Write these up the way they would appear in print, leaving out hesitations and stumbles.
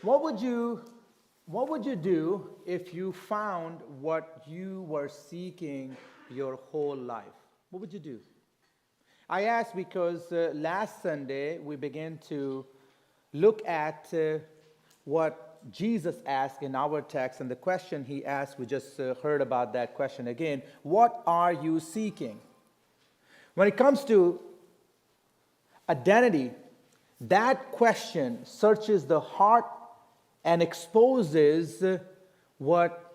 What would you do if you found what you were seeking your whole life? What would you do? I ask because last Sunday we began to look at what Jesus asked in our text, and the question he asked, we just heard about that question again. What are you seeking? When it comes to identity, that question searches the heart and exposes what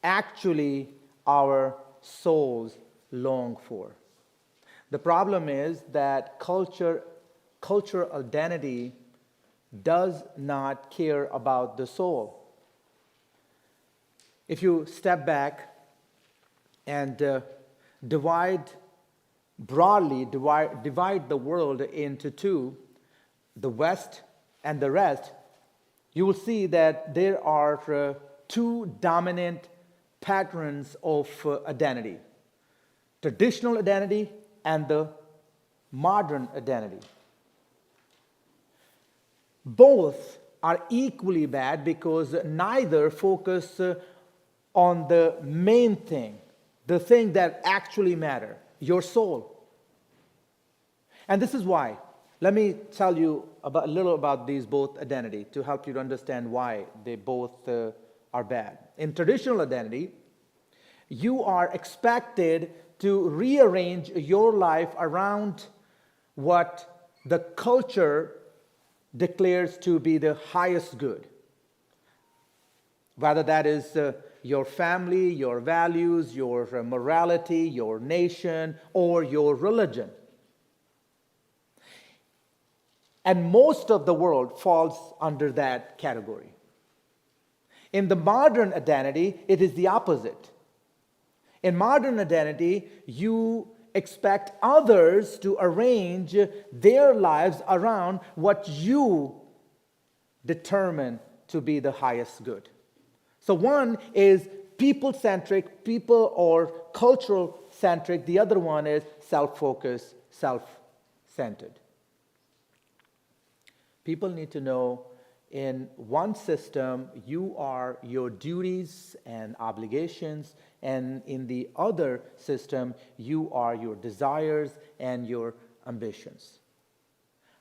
actually our souls long for. The problem is that cultural identity does not care about the soul. If you step back and divide the world into two, the West and the rest, you will see that there are two dominant patterns of identity: traditional identity and the modern identity. Both are equally bad because neither focus on the main thing, the thing that actually matters, your soul. And this is why. Let me tell you a little about these both identity to help you to understand why they both are bad. In traditional identity, you are expected to rearrange your life around what the culture declares to be the highest good. Whether that is your family, your values, your morality, your nation, or your religion. And most of the world falls under that category. In the modern identity, it is the opposite. In modern identity, you expect others to arrange their lives around what you determine to be the highest good. So one is people-centric, people or cultural-centric. The other one is self-focused, self-centered. People need to know in one system, you are your duties and obligations, and in the other system, you are your desires and your ambitions.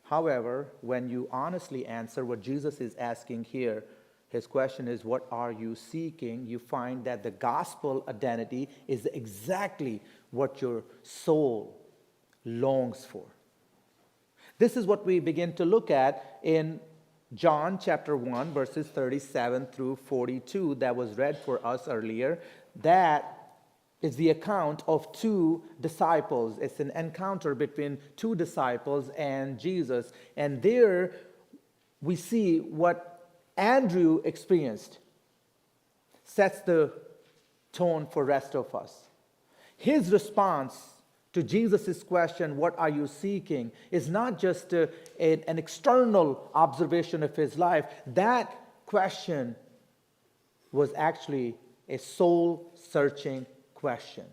However, when you honestly answer what Jesus is asking here, his question is, what are you seeking? You find that the gospel identity is exactly what your soul longs for. This is what we begin to look at in John chapter 1, verses 37 through 42 that was read for us earlier. That is the account of two disciples. It's an encounter between two disciples and Jesus. And there we see what Andrew experienced sets the tone for the rest of us. His response to Jesus' question, what are you seeking, is not just an external observation of his life. That question was actually a soul-searching question.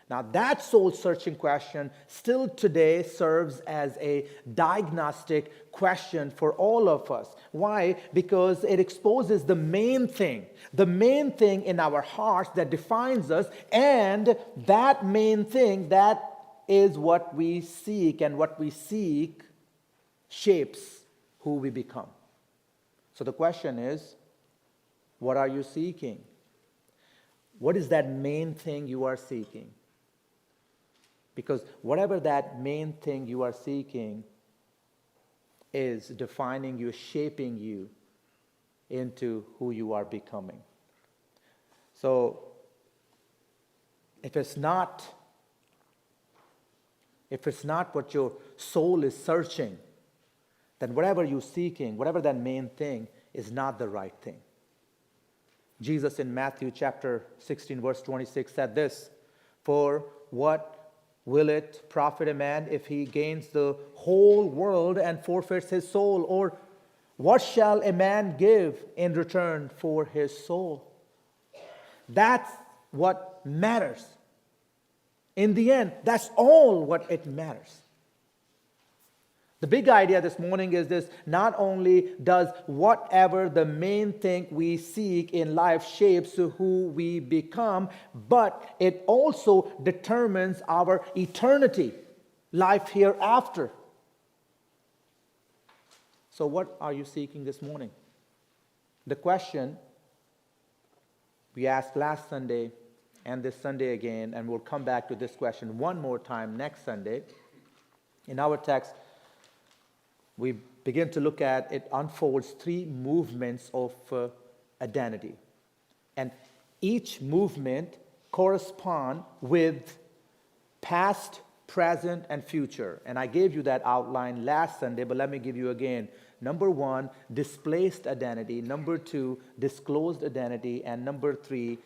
Now, that soul-searching question still today serves as a diagnostic question for all of us. Why? Because it exposes the main thing in our hearts that defines us, and that main thing, that is what we seek, and what we seek shapes who we become. So the question is, what are you seeking? What is that main thing you are seeking? Because whatever that main thing you are seeking is defining you, shaping you into who you are becoming. So if it's not what your soul is searching, then whatever you're seeking, whatever that main thing, is not the right thing. Jesus in Matthew chapter 16, verse 26 said this, "For what will it profit a man if he gains the whole world and forfeits his soul? Or what shall a man give in return for his soul?" That's what matters. In the end, that's all what it matters. The big idea this morning is this: not only does whatever the main thing we seek in life shapes who we become, but it also determines our eternity, life hereafter. So what are you seeking this morning? The question we asked last Sunday and this Sunday again, and we'll come back to this question one more time next Sunday. In our text, we begin to look at, it unfolds three movements of identity. And each movement corresponds with past, present, and future. And I gave you that outline last Sunday, but let me give you again. Number one, displaced identity. Number two, disclosed identity. And number three,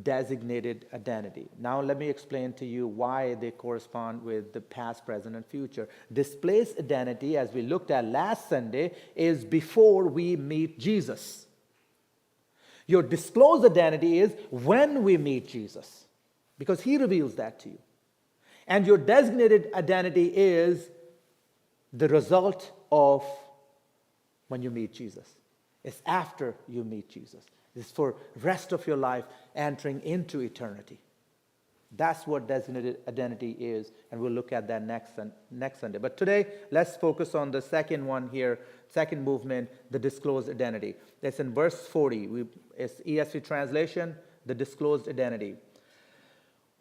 designated identity. Now let me explain to you why they correspond with the past, present, and future. Displaced identity, as we looked at last Sunday, is before we meet Jesus. Your disclosed identity is when we meet Jesus, because he reveals that to you. And your designated identity is the result of when you meet Jesus. It's after you meet Jesus. It's for rest of your life entering into eternity. That's what designated identity is, and we'll look at that next Sunday. But today, let's focus on the second one here, second movement, the disclosed identity. It's in verse 40. It's ESV translation, the disclosed identity.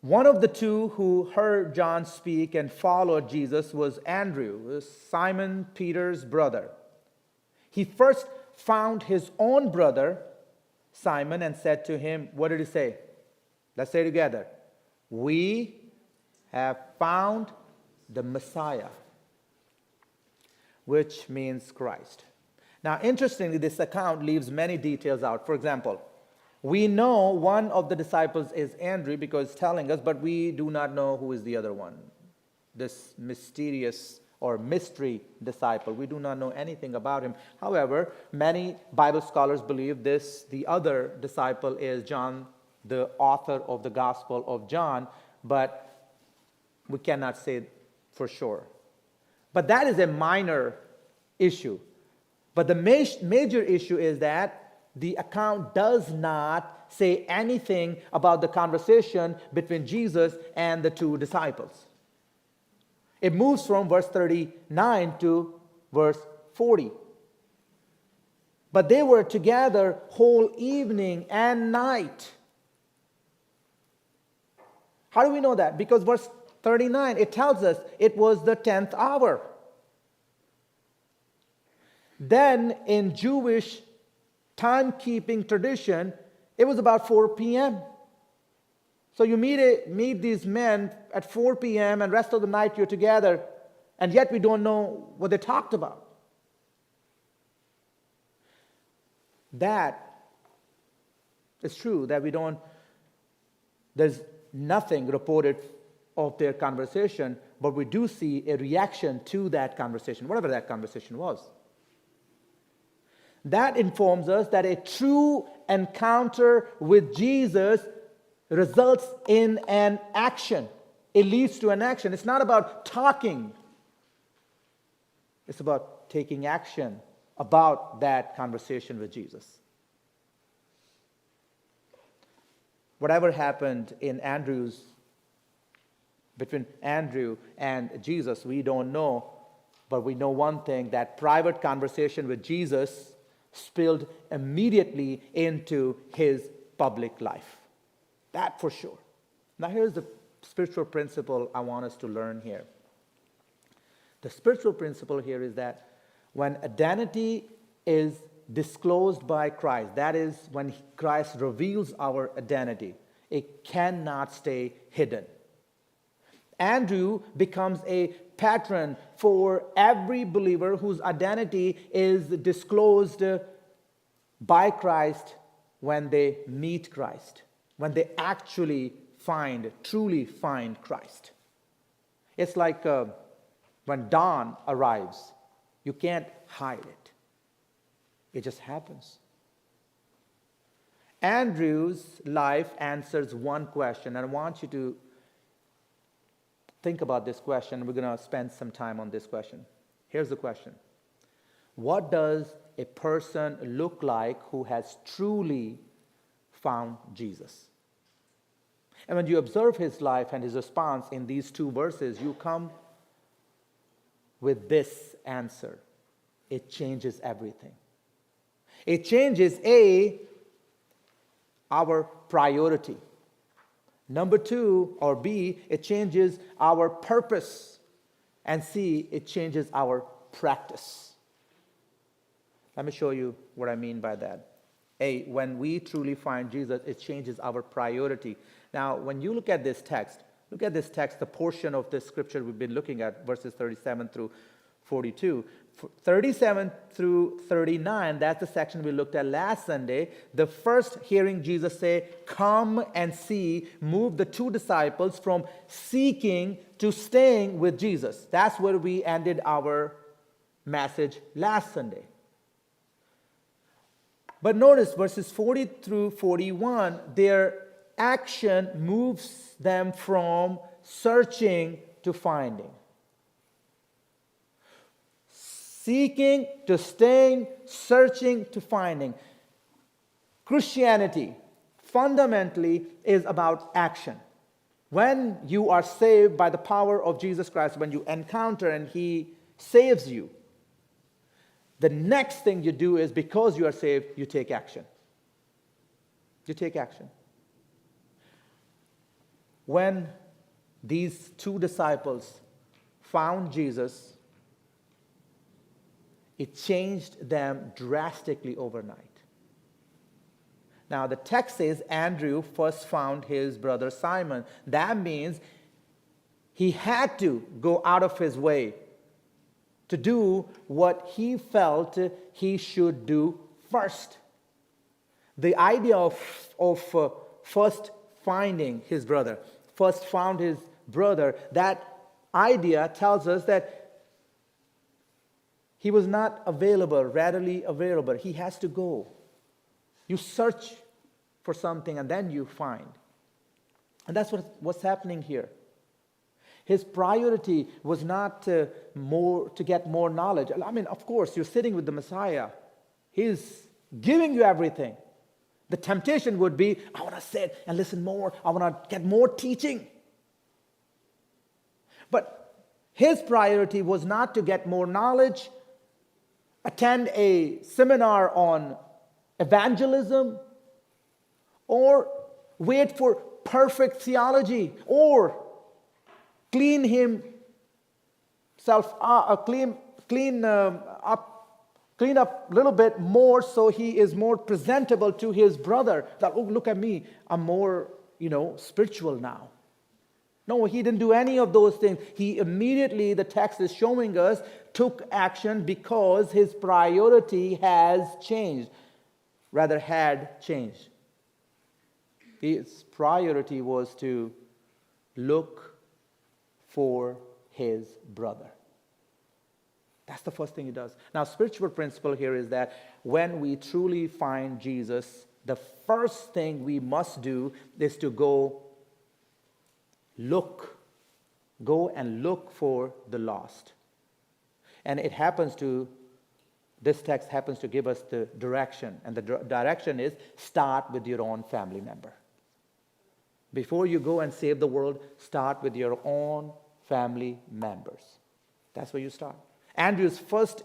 One of the two who heard John speak and followed Jesus was Andrew, Simon Peter's brother. He first found his own brother, Simon, and said to him, what did he say? Let's say together. We have found the Messiah, which means Christ. Now, interestingly, this account leaves many details out. For example, we know one of the disciples is Andrew because it's telling us, but we do not know who is the other one. This mysterious or mystery disciple. We do not know anything about him. However, many Bible scholars believe the other disciple is John, the author of the Gospel of John, but we cannot say for sure. But that is a minor issue. But the major issue is that the account does not say anything about the conversation between Jesus and the two disciples. It moves from verse 39 to verse 40. But they were together whole evening and night. How do we know that? Because verse 39, it tells us it was the 10th hour. Then in Jewish timekeeping tradition, it was about 4 p.m. So you meet these men at 4 p.m. and rest of the night you're together, and yet we don't know what they talked about. That is true, that there's nothing reported of their conversation, but we do see a reaction to that conversation, whatever that conversation was. That informs us that a true encounter with Jesus results in an action. It leads to an action. It's not about talking. It's about taking action about that conversation with Jesus. Whatever happened between Andrew and Jesus, we don't know. But we know one thing, that private conversation with Jesus spilled immediately into his public life. That for sure. Now here's the spiritual principle I want us to learn here. The spiritual principle here is that when identity is disclosed by Christ, that is when Christ reveals our identity, it cannot stay hidden. Andrew becomes a pattern for every believer whose identity is disclosed by Christ when they meet Christ, when they actually truly find Christ. It's like when dawn arrives, you can't hide it. It just happens. Andrew's life answers one question, and I want you to think about this question. We're going to spend some time on this question. Here's the question. What does a person look like who has truly found Jesus? And when you observe his life and his response in these two verses, you come with this answer. It changes everything. It changes, A, our priority. Number two, or B, it changes our purpose. And C, it changes our practice. Let me show you what I mean by that. A, when we truly find Jesus, it changes our priority. Now, when you look at this text, the portion of this scripture we've been looking at, verses 37 through 42. 37 through 39, that's the section we looked at last Sunday. The first hearing Jesus say, "Come and see," moved the two disciples from seeking to staying with Jesus. That's where we ended our message last Sunday. But notice verses 40 through 41, their action moves them from searching to finding. Seeking to staying, searching to finding. Christianity fundamentally is about action. When you are saved by the power of Jesus Christ, when you encounter and He saves you, the next thing you do is, because you are saved, you take action. You take action. When these two disciples found Jesus, it changed them drastically overnight. Now, the text says Andrew first found his brother Simon. That means he had to go out of his way to do what he felt he should do first. The idea of first finding his brother, first found his brother, that idea tells us that he was not available, readily available. He has to go. You search for something and then you find. And that's what's happening here. His priority was not to get more knowledge. I mean, of course, you're sitting with the Messiah. He's giving you everything. The temptation would be, I want to sit and listen more. I want to get more teaching. But his priority was not to get more knowledge, attend a seminar on evangelism, or wait for perfect theology, or clean up a little bit more so he is more presentable to his brother. That, oh, look at me, I'm more, spiritual now. No, he didn't do any of those things. He immediately, the text is showing us, took action because his priority had changed. His priority was to look for his brother. That's the first thing he does. Now, spiritual principle here is that when we truly find Jesus, the first thing we must do is to go and look for the lost. And this text happens to give us the direction. And the direction is, start with your own family member. Before you go and save the world, start with your own family members. That's where you start. Andrew's first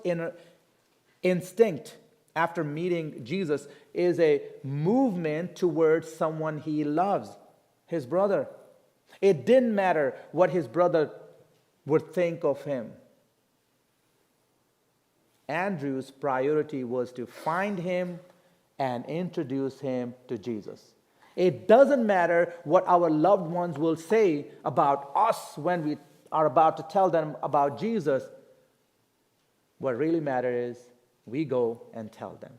instinct after meeting Jesus is a movement towards someone he loves, his brother. It didn't matter what his brother would think of him. Andrew's priority was to find him and introduce him to Jesus. It doesn't matter what our loved ones will say about us when we are about to tell them about Jesus. What really matters is we go and tell them.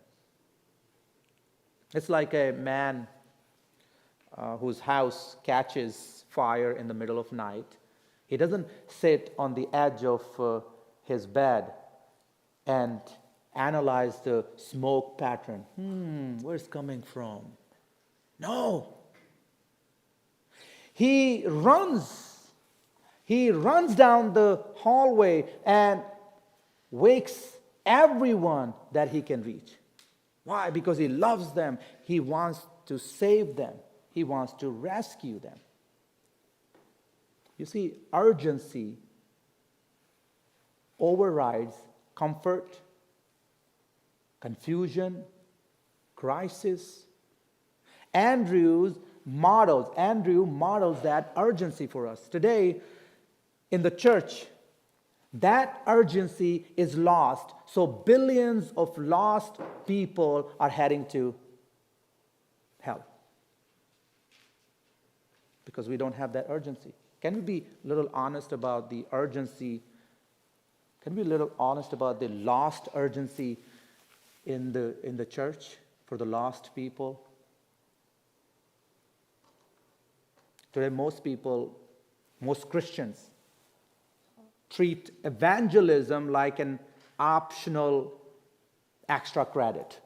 It's like a man whose house catches fire in the middle of night. He doesn't sit on the edge of his bed and analyze the smoke pattern. Where's it coming from? No. He runs down the hallway and wakes everyone that he can reach. Why? Because he loves them. He wants to save them. He wants to rescue them. You see, urgency overrides comfort, confusion, crisis. Andrew models that urgency for us. Today, in the church, that urgency is lost. So billions of lost people are heading to hell. Because we don't have that urgency. Can we be a little honest about the urgency? Can we be a little honest about the lost urgency in the church for the lost people? Today, most Christians, treat evangelism like an optional extra credit.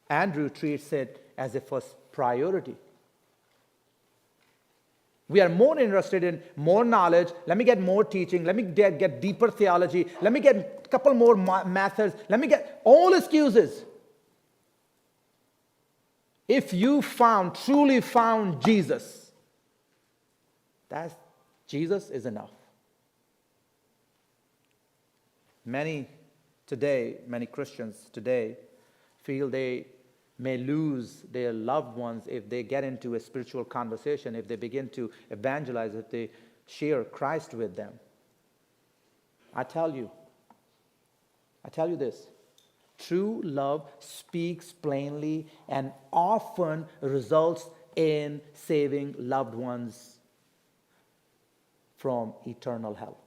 Andrew treats it as a first priority. We are more interested in more knowledge. Let me get more teaching. Let me get deeper theology. Let me get a couple more methods. Let me get all excuses. If you truly found Jesus, Jesus is enough. Many Christians today feel they may lose their loved ones if they get into a spiritual conversation, if they begin to evangelize, if they share Christ with them. I tell you this. True love speaks plainly and often results in saving loved ones from eternal hell.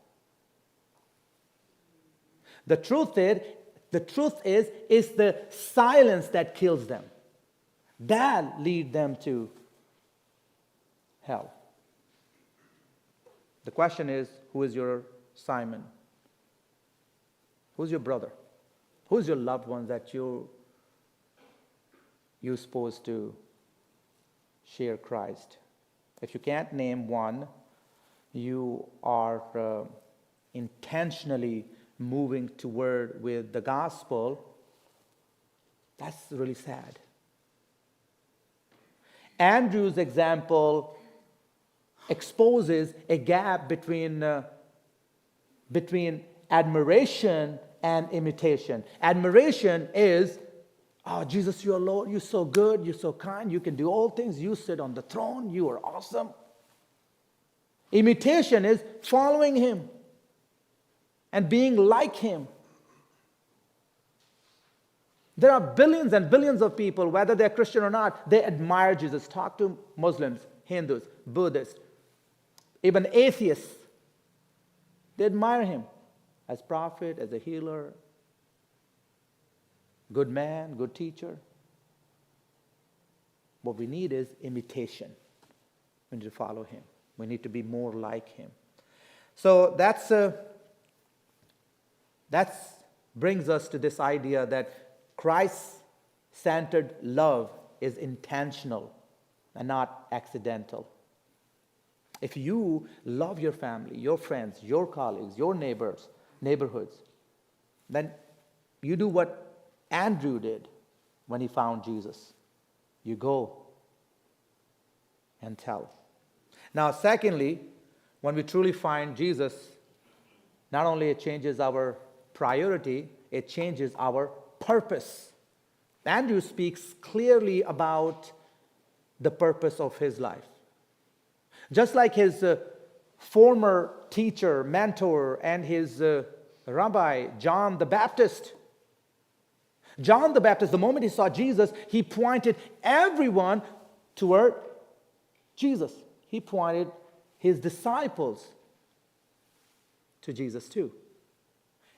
The truth is the silence that kills them. That leads them to hell. The question is, who is your Simon? Who's your brother? Who's your loved one that you're supposed to share Christ? If you can't name one, you are intentionally moving toward with the gospel. That's really sad. Andrew's example exposes a gap between admiration and imitation. Admiration is, oh, Jesus, you are Lord, you're so good, you're so kind, you can do all things, you sit on the throne, you are awesome. Imitation is following him and being like him. There are billions and billions of people, whether they're Christian or not, they admire Jesus. Talk to Muslims, Hindus, Buddhists, even atheists. They admire him as prophet, as a healer, good man, good teacher. What we need is imitation. We need to follow him. We need to be more like him. So that brings us to this idea that Christ-centered love is intentional and not accidental. If you love your family, your friends, your colleagues, your neighborhoods, then you do what Andrew did when he found Jesus. You go and tell. Now, secondly, when we truly find Jesus, not only it changes our priority, it changes our purpose. Andrew speaks clearly about the purpose of his life. Just like his former teacher, mentor, and his rabbi, John the Baptist. John the Baptist, the moment he saw Jesus, he pointed everyone toward Jesus. He pointed his disciples to Jesus too.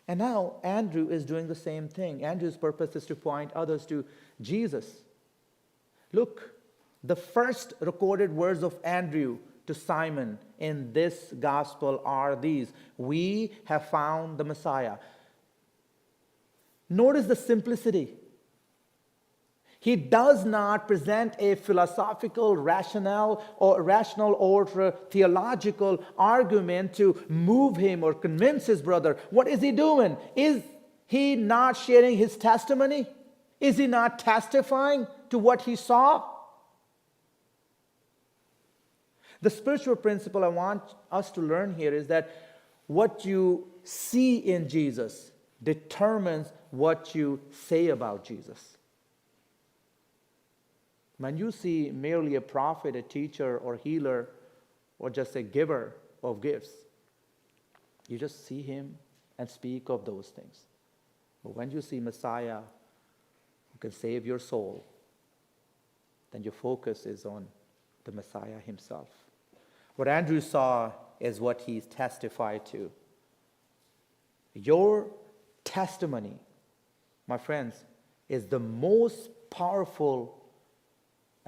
And now Andrew is doing the same thing. Andrew's purpose is to point others to Jesus. Look, the first recorded words of Andrew to Simon in this gospel are these: we have found the Messiah. Notice the simplicity. He does not present a philosophical, rational or theological argument to move him or convince his brother. What is he doing? Is he not sharing his testimony? Is he not testifying to what he saw? The spiritual principle I want us to learn here is that what you see in Jesus determines what you say about Jesus. When you see merely a prophet, a teacher, or healer, or just a giver of gifts, you just see him and speak of those things. But when you see Messiah who can save your soul, then your focus is on the Messiah himself. What Andrew saw is what he testified to. Your testimony, my friends, is the most powerful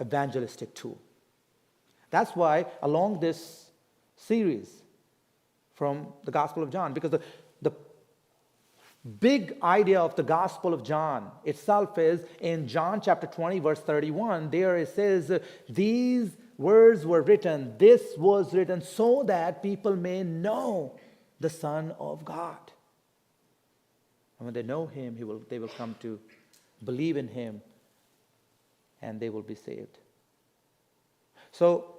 evangelistic tool. That's why along this series from the Gospel of John, because the big idea of the Gospel of John itself is in John chapter 20 verse 31, there it says, these words were written, this was written so that people may know the Son of God. And when they know him, they will come to believe in him and they will be saved. So,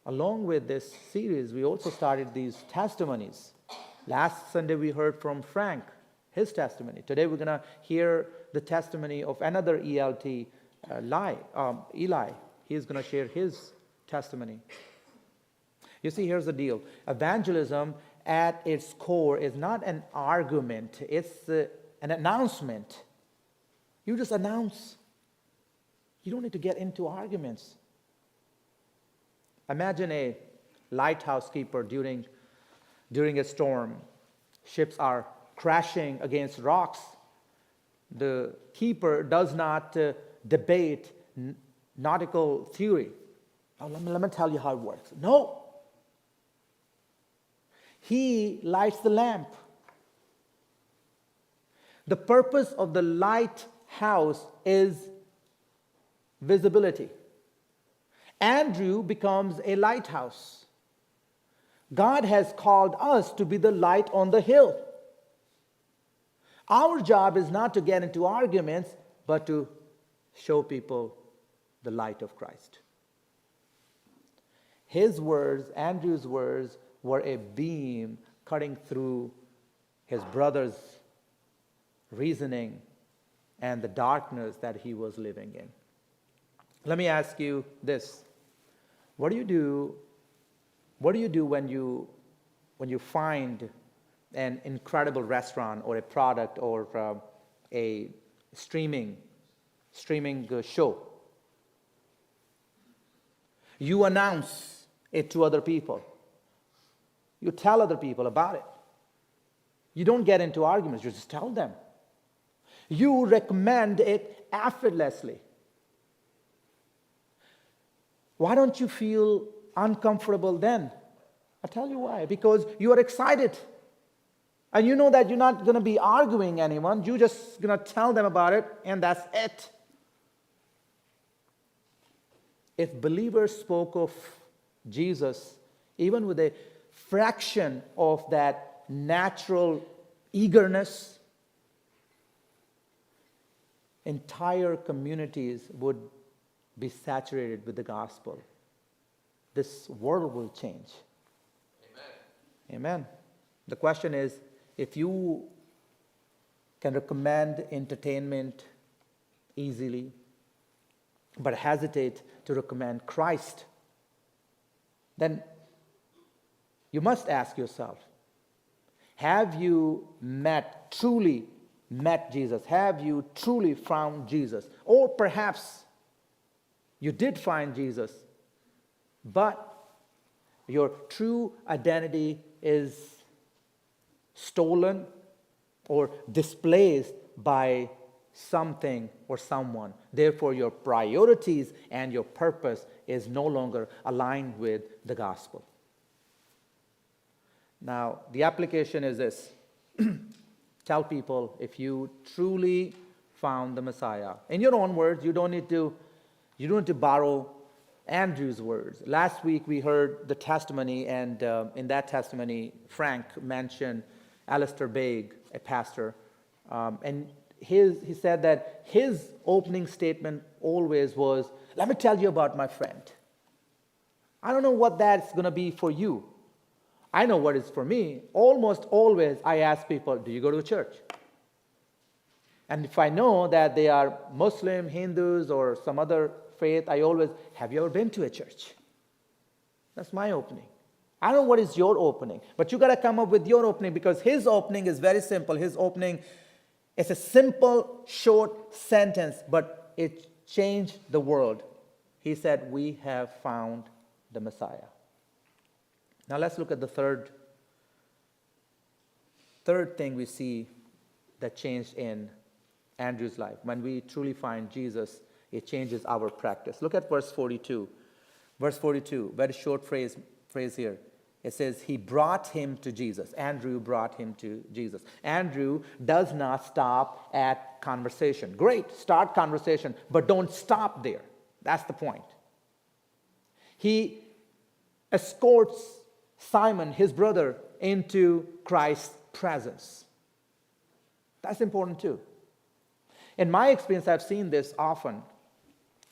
along with this series, we also started these testimonies. Last Sunday we heard from Frank, his testimony. Today we're going to hear the testimony of another ELT, Eli. He's going to share his testimony. You see, here's the deal. Evangelism at its core is not an argument. It's an announcement. You just announce. You don't need to get into arguments. Imagine a lighthouse keeper during a storm. Ships are crashing against rocks. The keeper does not debate nautical theory. Oh, let me tell you how it works. No. He lights the lamp. The purpose of the lighthouse is visibility. Andrew becomes a lighthouse. God has called us to be the light on the hill. Our job is not to get into arguments, but to show people the light of Christ. His words, Andrew's words, were a beam cutting through his brother's reasoning and the darkness that he was living in. Let me ask you this. What do you do when you find an incredible restaurant or a product or a streaming show? You announce it to other people. You tell other people about it. You don't get into arguments, you just tell them. You recommend it effortlessly. Why don't you feel uncomfortable then? I'll tell you why. Because you are excited. And you know that you're not going to be arguing anyone. You're just going to tell them about it, and that's it. If believers spoke of Jesus, even with a fraction of that natural eagerness, entire communities would be saturated with the gospel. This world will change. Amen. The question is, if you can recommend entertainment easily, but hesitate to recommend Christ, then you must ask yourself, have you truly met Jesus? Have you truly found Jesus? Or perhaps you did find Jesus, but your true identity is stolen or displaced by something or someone. Therefore, your priorities and your purpose is no longer aligned with the gospel. Now, the application is this. Tell people, if you truly found the Messiah. In your own words, you don't need to borrow Andrew's words. Last week we heard the testimony, and in that testimony, Frank mentioned Alistair Begg, a pastor, and he said that his opening statement always was, "Let me tell you about my friend." I don't know what that's going to be for you. I know what is for me. Almost always I ask people, "Do you go to a church?" And if I know that they are Muslim, Hindus, or some other faith, I always, "Have you ever been to a church?" That's my opening. I don't know what is your opening, but you got to come up with your opening, because his opening is very simple. His opening is a simple, short sentence, but it changed the world. He said, "We have found the Messiah." Now let's look at the third thing we see that changed in Andrew's life. When we truly find Jesus, it changes our practice. Look at verse 42. Verse 42, very short phrase here. It says, he brought him to Jesus. Andrew brought him to Jesus. Andrew does not stop at conversation. Great, start conversation, but don't stop there. That's the point. He escorts Simon, his brother, into Christ's presence. That's important too. In my experience, I've seen this often.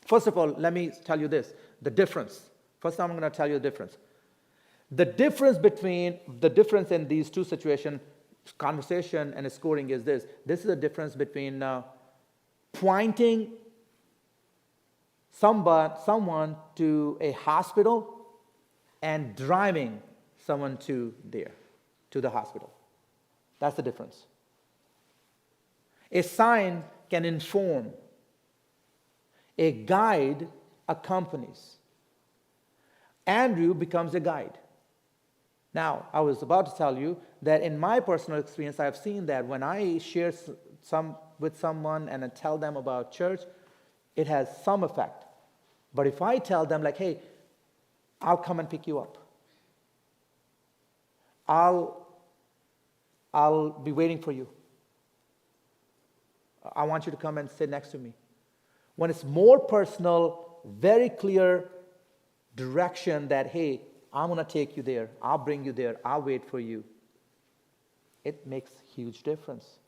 First of all, let me tell you this, the difference. First, I'm going to tell you the difference. The difference in these two situations, conversation and escorting, is this. This is the difference between pointing someone to a hospital and driving someone to the hospital. That's the difference. A sign can inform. A guide accompanies. Andrew becomes a guide. Now, I was about to tell you that in my personal experience, I've seen that when I share with someone and I tell them about church, it has some effect. But if I tell them, like, "Hey, I'll come and pick you up. I'll be waiting for you. I want you to come and sit next to me." When it's more personal, very clear direction that, "Hey, I'm going to take you there. I'll bring you there. I'll wait for you." It makes huge difference.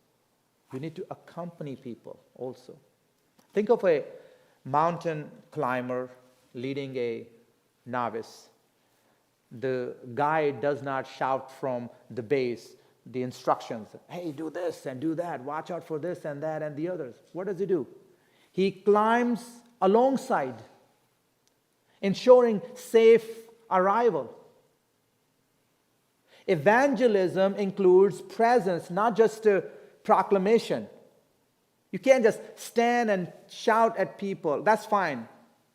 You need to accompany people also. Think of a mountain climber leading a novice. The guide does not shout from the base the instructions. "Hey, do this and do that. Watch out for this and that and the others." What does he do? He climbs alongside, ensuring safe arrival. Evangelism includes presence, not just a proclamation. You can't just stand and shout at people. That's fine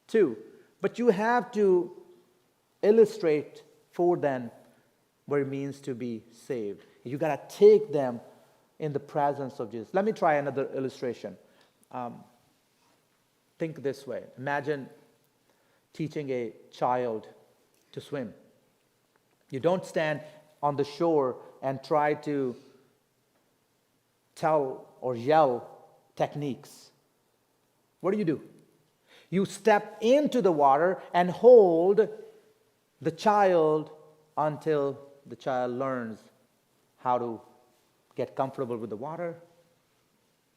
too. But you have to illustrate for them what it means to be saved. You got to take them in the presence of Jesus. Let me try another illustration. Think this way. Imagine teaching a child to swim. You don't stand on the shore and try to tell or yell techniques. What do? You step into the water and hold the child until the child learns how to get comfortable with the water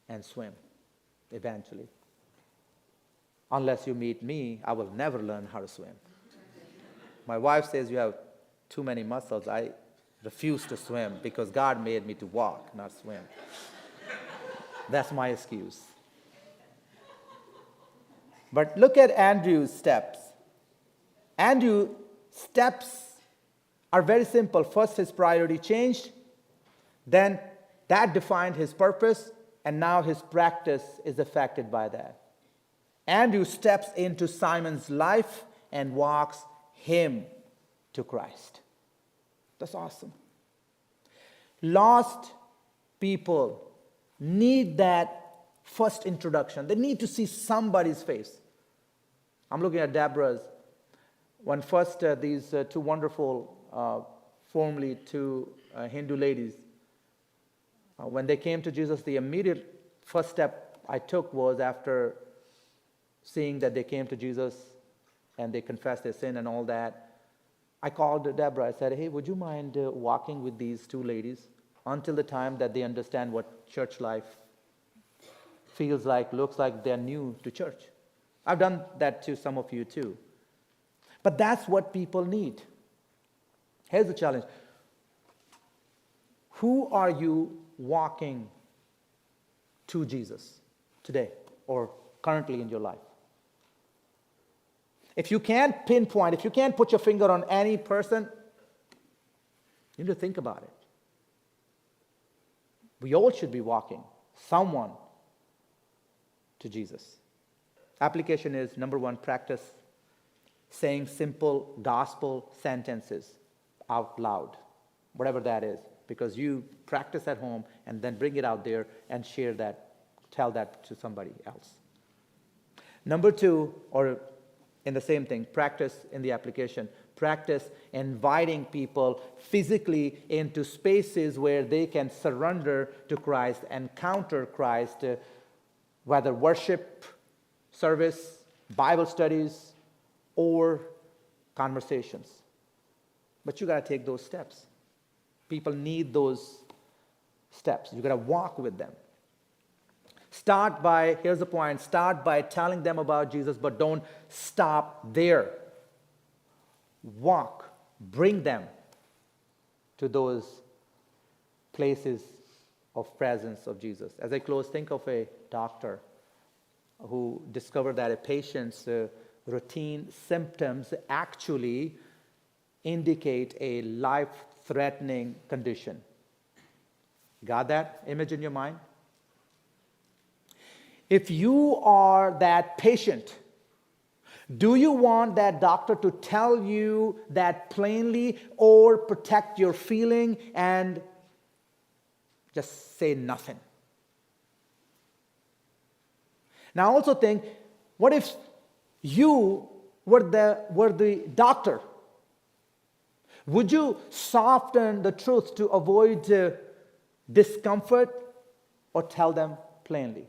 and swim eventually. Unless you meet me, I will never learn how to swim. My wife says you have too many muscles. I refuse to swim because God made me to walk, not swim. That's my excuse. But look at Andrew's steps. Andrew's steps are very simple. First, his priority changed. Then that defined his purpose, and now his practice is affected by that. Andrew steps into Simon's life and walks him to Christ. That's awesome. Lost people need that first introduction. They need to see somebody's face. I'm looking at Deborah's. When first these two wonderful, formerly two Hindu ladies, when they came to Jesus, the immediate first step I took was after seeing that they came to Jesus and they confessed their sin and all that, I called Deborah. I said, hey, would you mind walking with these two ladies until the time that they understand what church life feels like, looks like, they're new to church. I've done that to some of you too. But that's what people need. Here's the challenge. Who are you walking to Jesus today or currently in your life? If you can't pinpoint, if you can't put your finger on any person, you need to think about it. We all should be walking someone to Jesus. Application is, number one, practice saying simple gospel sentences out loud, whatever that is, because you practice at home and then bring it out there and share that, tell that to somebody else. Number two, or in the same thing, practice in the application. Practice inviting people physically into spaces where they can surrender to Christ, encounter Christ, whether worship, service, Bible studies, or conversations. But you got to take those steps. People need those steps. You got to walk with them. Start by, here's the point, start by telling them about Jesus, but don't stop there. Walk, bring them to those places of presence of Jesus. As I close, think of a doctor who discovered that a patient's routine symptoms actually indicate a life-threatening condition. Got that image in your mind? If you are that patient, do you want that doctor to tell you that plainly or protect your feeling and just say nothing? Now also think, what if you were the doctor? Would you soften the truth to avoid discomfort or tell them plainly?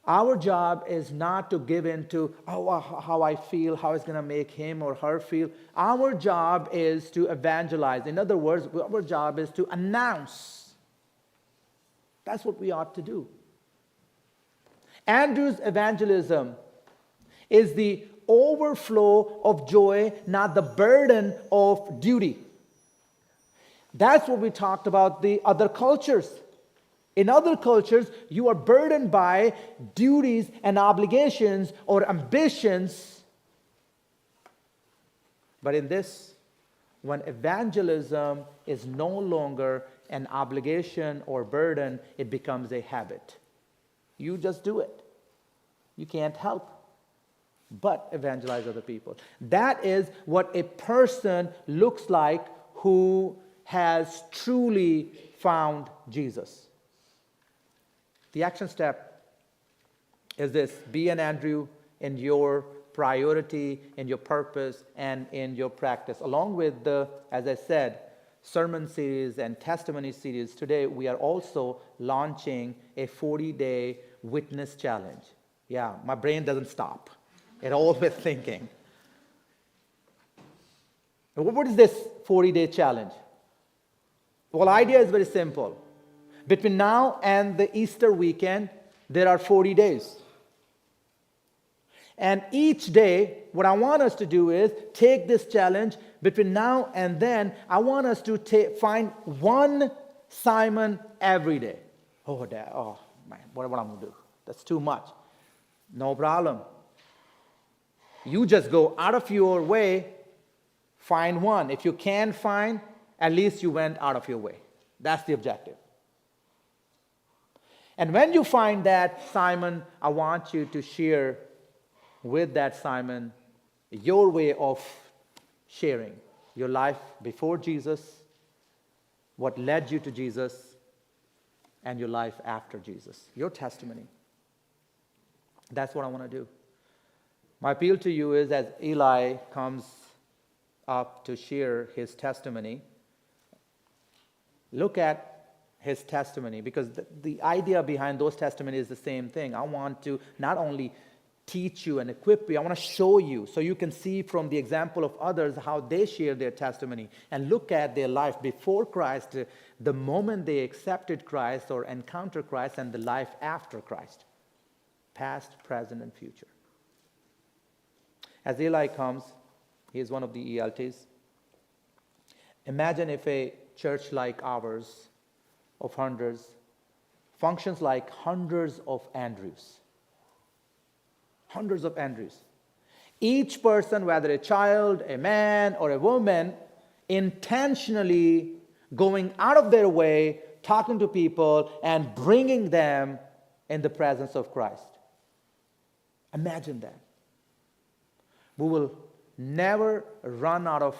Our job is not to give in to how I feel, how it's going to make him or her feel. Our job is to evangelize. In other words, our job is to announce. That's what we ought to do. Andrew's evangelism is the overflow of joy, not the burden of duty. That's what we talked about the other cultures. In other cultures, you are burdened by duties and obligations or ambitions. But in this, when evangelism is no longer an obligation or burden, it becomes a habit. You just do it. You can't help but evangelize other people. That is what a person looks like who has truly found Jesus. The action step is this: be an Andrew in your priority, in your purpose, and in your practice. Along with the, as I said, sermon series and testimony series, today we are also launching a 40-day witness challenge. Yeah, my brain doesn't stop. It's always thinking. What is this 40-day challenge? Well, the idea is very simple. Between now and the Easter weekend, there are 40 days. And each day, what I want us to do is take this challenge. Between now and then, I want us to find one Simon every day. Oh, Dad, oh man, what am I going to do? That's too much. No problem. You just go out of your way, find one. If you can't find, at least you went out of your way. That's the objective. And when you find that Simon, I want you to share with that Simon your way of sharing your life before Jesus, what led you to Jesus, and your life after Jesus, your testimony. That's what I want to do. My appeal to you is, as Eli comes up to share his testimony, look at his testimony, because the idea behind those testimonies is the same thing. I want to not only teach you and equip you, I want to show you so you can see from the example of others how they share their testimony and look at their life before Christ, the moment they accepted Christ or encountered Christ, and the life after Christ, past, present, and future. As Eli comes, he is one of the ELTs. Imagine if a church like ours of hundreds functions like hundreds of Andrews. Hundreds of Andrews. Each person, whether a child, a man, or a woman, intentionally going out of their way, talking to people, and bringing them in the presence of Christ. Imagine that. We will never run out of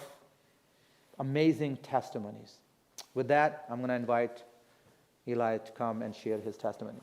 amazing testimonies. With that, I'm going to invite Eli to come and share his testimony.